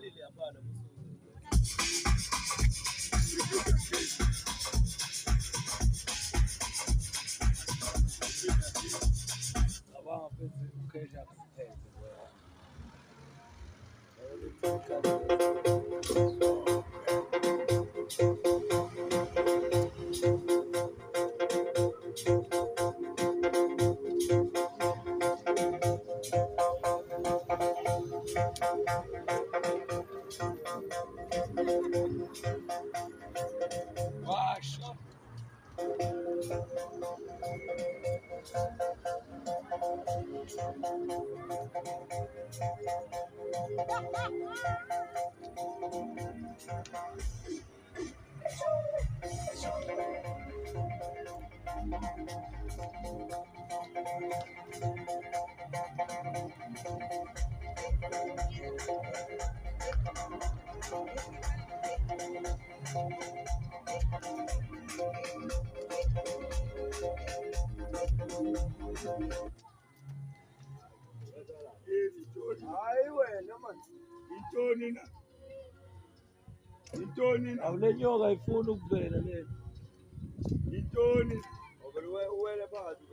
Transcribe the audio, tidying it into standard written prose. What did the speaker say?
lile hapana. Abang pensi ukesha kutenda. Washa. Itoni awulenyoka ifuna ukuvela le. Itoni. Obelwe uwele bathi